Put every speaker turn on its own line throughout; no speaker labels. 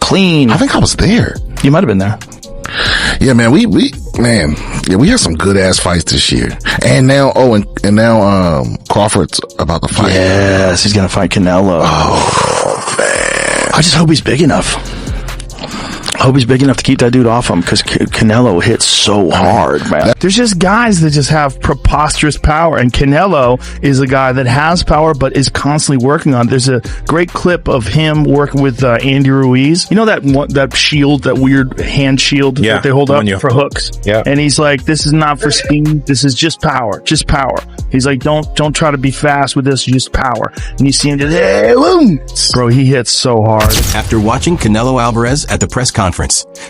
clean.
I think I was there.
You might have been there.
Yeah, man, we had some good ass fights this year. And now, Crawford's about to fight.
Yes, he's gonna fight Canelo.
Oh, man.
I just hope he's big enough. I hope he's big enough to keep that dude off him, because Canelo hits so hard, man.
There's just guys that just have preposterous power, and Canelo is a guy that has power but is constantly working on it. There's a great clip of him working with Andy Ruiz. You know that shield, that weird hand shield that they hold up for hooks?
Yeah.
And he's like, this is not for speed. This is just power. Just power. He's like, don't try to be fast with this. Just power. And you see him just, hey, boom. Bro, he hits so hard.
After watching Canelo Alvarez at the press conference,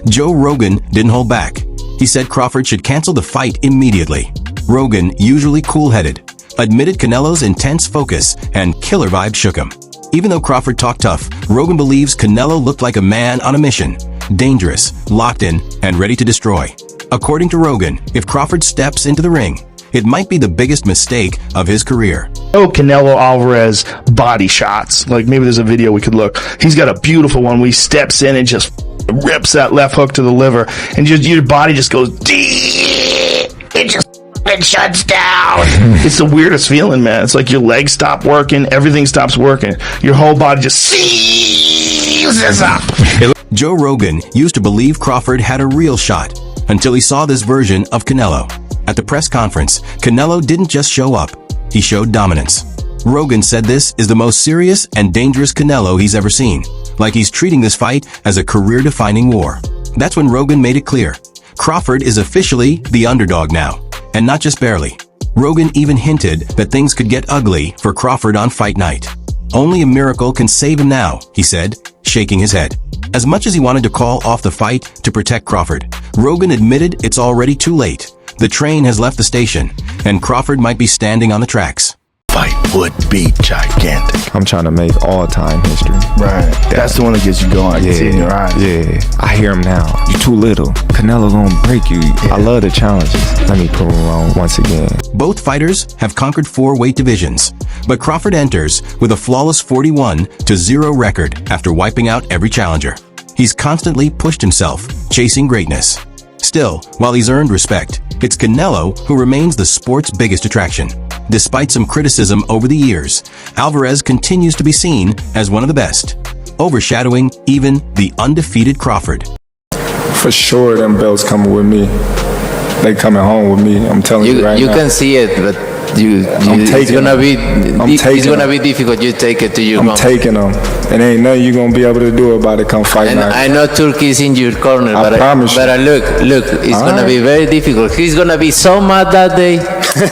Joe Rogan didn't hold back. He said Crawford should cancel the fight immediately. Rogan, usually cool-headed, admitted Canelo's intense focus and killer vibe shook him. Even though Crawford talked tough, Rogan believes Canelo looked like a man on a mission, dangerous, locked in, and ready to destroy. According to Rogan, if Crawford steps into the ring, it might be the biggest mistake of his career.
Oh, Canelo Alvarez body shots. Like, maybe there's a video we could look. He's got a beautiful one where he steps in and just rips that left hook to the liver, and just your body just goes deep. It just shuts down. It's the weirdest feeling, man. It's like your legs stop working, everything stops working. Your whole body just seizes up.
Joe Rogan used to believe Crawford had a real shot until he saw this version of Canelo. At the press conference, Canelo didn't just show up, he showed dominance. Rogan said this is the most serious and dangerous Canelo he's ever seen, like he's treating this fight as a career-defining war. That's when Rogan made it clear. Crawford is officially the underdog now, and not just barely. Rogan even hinted that things could get ugly for Crawford on fight night. Only a miracle can save him now, he said, shaking his head. As much as he wanted to call off the fight to protect Crawford, Rogan admitted it's already too late. The train has left the station, and Crawford might be standing on the tracks.
Fight would be gigantic.
I'm trying to make all-time history.
Right. That's the one that gets you going. I can see it in your eyes.
Yeah. I hear him now. You too little. Canelo gonna break you. Yeah. I love the challenges. Let me prove him wrong once again.
Both fighters have conquered 4 weight divisions, but Crawford enters with a flawless 41-0 record after wiping out every challenger. He's constantly pushed himself, chasing greatness. Still, while he's earned respect, it's Canelo who remains the sport's biggest attraction. Despite some criticism over the years, Alvarez continues to be seen as one of the best, overshadowing even the undefeated Crawford.
For sure, them belts coming with me. They coming home with me. I'm telling you right now.
You can see it, but it's gonna be difficult. You take it to your
I'm taking them, and ain't nothing you gonna be able to do about it come fight night.
I know Turkey's in your corner,
I promise you.
But look, it's gonna be very difficult. He's gonna be so mad that day.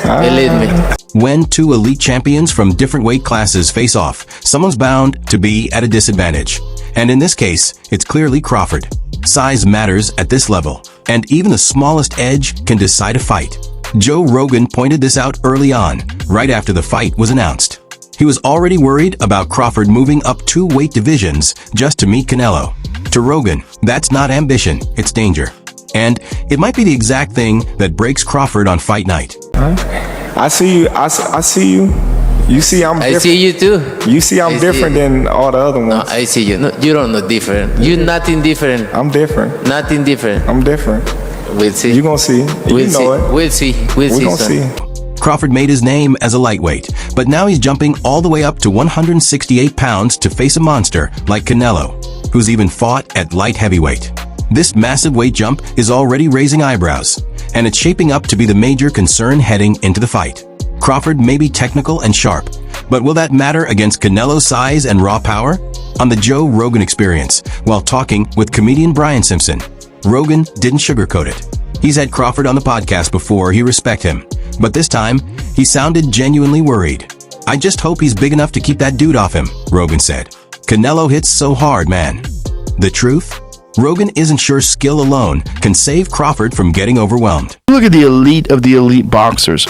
Believe me.
When 2 elite champions from different weight classes face off, someone's bound to be at a disadvantage. And in this case, it's clearly Crawford. Size matters at this level, and even the smallest edge can decide a fight. Joe Rogan pointed this out early on, right after the fight was announced. He was already worried about Crawford moving up 2 weight divisions just to meet Canelo. To Rogan, that's not ambition, it's danger. And it might be the exact thing that breaks Crawford on fight night.
I see you. I see you. You see I'm different.
I see you too.
You see I'm different than all the other ones.
No, I see you. No, you don't know different. You're nothing different.
I'm different.
Nothing different.
I'm different.
We'll see.
You're going to see.
We'll see.
It.
We'll see. We're
going to see.
Crawford made his name as a lightweight, but now he's jumping all the way up to 168 pounds to face a monster like Canelo, who's even fought at light heavyweight. This massive weight jump is already raising eyebrows, and it's shaping up to be the major concern heading into the fight. Crawford may be technical and sharp, but will that matter against Canelo's size and raw power? On the Joe Rogan Experience, while talking with comedian Brian Simpson, Rogan didn't sugarcoat it. He's had Crawford on the podcast before, he respect him, but this time, he sounded genuinely worried. "I just hope he's big enough to keep that dude off him," Rogan said. "Canelo hits so hard, man." The truth? Rogan isn't sure skill alone can save Crawford from getting overwhelmed.
Look at the elite of the elite boxers.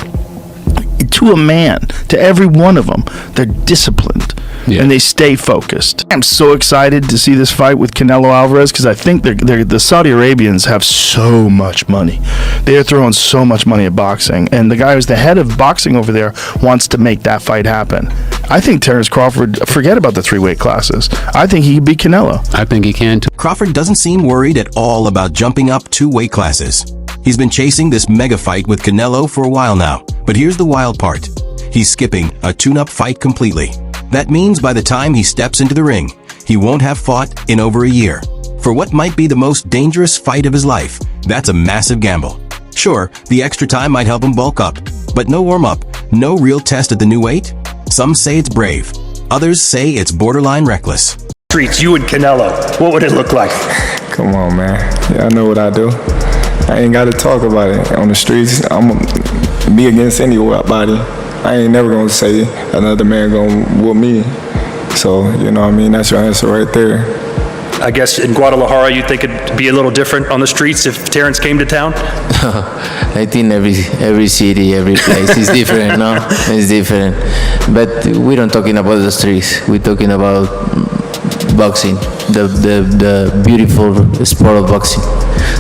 To a man, to every one of them, they're disciplined. and they stay focused. I'm so excited to see this fight with Canelo Alvarez because I think the Saudi Arabians have so much money. They are throwing so much money at boxing, and the guy who's the head of boxing over there wants to make that fight happen. I think Terence Crawford, forget about the 3 weight classes. I think he could beat Canelo.
I think he can too.
Crawford doesn't seem worried at all about jumping up 2 weight classes. He's been chasing this mega fight with Canelo for a while now. But here's the wild part. He's skipping a tune-up fight completely. That means by the time he steps into the ring, he won't have fought in over a year. For what might be the most dangerous fight of his life, that's a massive gamble. Sure, the extra time might help him bulk up, but no warm-up, no real test at the new weight? Some say it's brave. Others say it's borderline reckless.
Streets, you and Canelo, what would it look like?
Come on, man. Yeah, I know what I do. I ain't got to talk about it on the streets. I'm gonna be against anybody. I ain't never gonna say another man gonna whoop me. So, you know what I mean? That's your answer right there.
I guess in Guadalajara, you think it'd be a little different on the streets if Terence came to town?
I think every city, every place is different, no? It's different. But we don't talking about the streets. We're talking about boxing, the beautiful sport of boxing.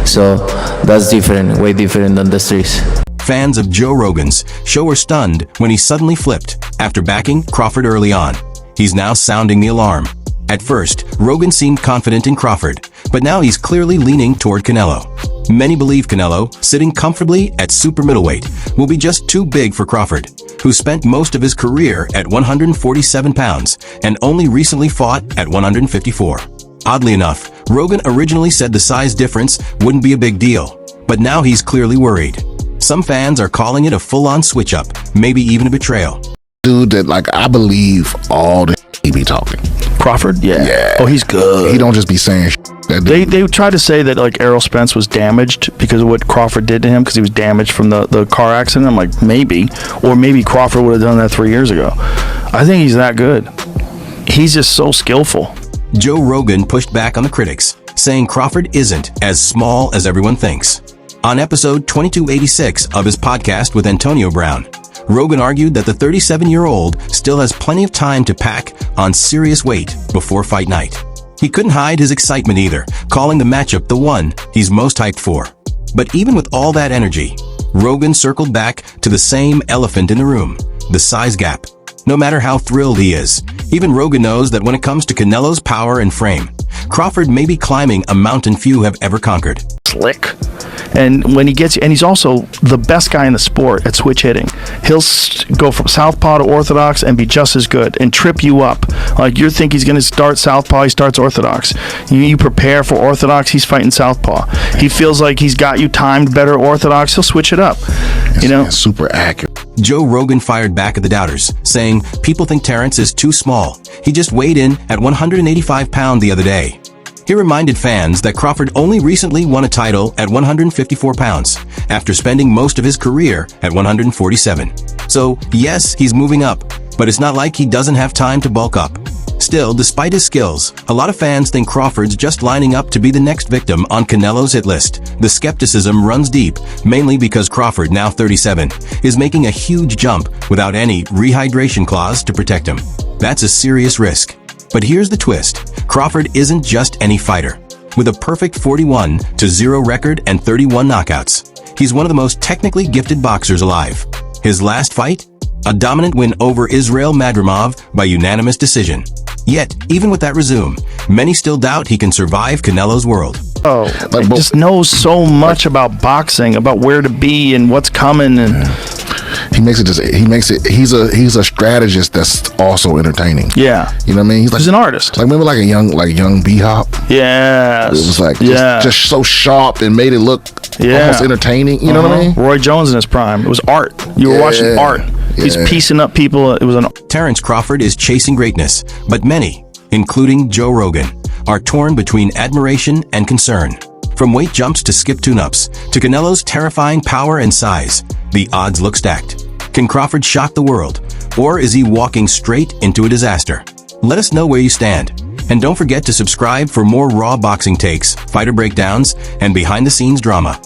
So that's different, way different than the streets.
Fans of Joe Rogan's show were stunned when he suddenly flipped after backing Crawford early on. He's now sounding the alarm. At first, Rogan seemed confident in Crawford, but now he's clearly leaning toward Canelo. Many believe Canelo, sitting comfortably at super middleweight, will be just too big for Crawford, who spent most of his career at 147 pounds and only recently fought at 154. Oddly enough, Rogan originally said the size difference wouldn't be a big deal, but now he's clearly worried. Some fans are calling it a full-on switch-up, maybe even a betrayal.
Dude that, like, I believe all the he be talking.
Crawford? Yeah. Oh, he's good.
He don't just be saying
They tried to say that, like, Errol Spence was damaged because of what Crawford did to him because he was damaged from the car accident. I'm like, maybe. Or maybe Crawford would have done that 3 years ago. I think he's that good. He's just so skillful.
Joe Rogan pushed back on the critics, saying Crawford isn't as small as everyone thinks. On episode 2286 of his podcast with Antonio Brown, Rogan argued that the 37-year-old still has plenty of time to pack on serious weight before fight night. He couldn't hide his excitement either, calling the matchup the one he's most hyped for. But even with all that energy, Rogan circled back to the same elephant in the room, the size gap. No matter how thrilled he is, even Rogan knows that when it comes to Canelo's power and frame, Crawford may be climbing a mountain few have ever conquered.
Slick. And when he gets, and he's also the best guy in the sport at switch hitting. He'll go from southpaw to orthodox and be just as good and trip you up. Like you think he's going to start southpaw, he starts orthodox. You prepare for orthodox, he's fighting southpaw. He feels like he's got you timed better orthodox, he'll switch it up. You know,
super accurate.
Joe Rogan fired back at the doubters, saying people think Terence is too small. He just weighed in at 185 pounds the other day. He reminded fans that Crawford only recently won a title at 154 pounds, after spending most of his career at 147. So, yes, he's moving up, but it's not like he doesn't have time to bulk up. Still, despite his skills, a lot of fans think Crawford's just lining up to be the next victim on Canelo's hit list. The skepticism runs deep, mainly because Crawford, now 37, is making a huge jump without any rehydration clause to protect him. That's a serious risk. But here's the twist. Crawford isn't just any fighter. With a perfect 41-0 record and 31 knockouts, he's one of the most technically gifted boxers alive. His last fight? A dominant win over Israel Madrimov by unanimous decision. Yet, even with that resume, many still doubt he can survive Canelo's world.
Oh, he just knows so much about boxing, about where to be and what's coming, and
he's a strategist that's also entertaining.
Yeah,
you know what I mean.
He's an artist.
Like remember, like a young B-Hop.
Yeah,
it was like just so sharp and made it look almost entertaining. You know what I mean?
Roy Jones in his prime. It was art. You were watching art. He's piecing up people. It was
Terence Crawford is chasing greatness, but many, including Joe Rogan, are torn between admiration and concern. From weight jumps to skip tune-ups, to Canelo's terrifying power and size, the odds look stacked. Can Crawford shock the world, or is he walking straight into a disaster? Let us know where you stand. And don't forget to subscribe for more raw boxing takes, fighter breakdowns, and behind-the-scenes drama.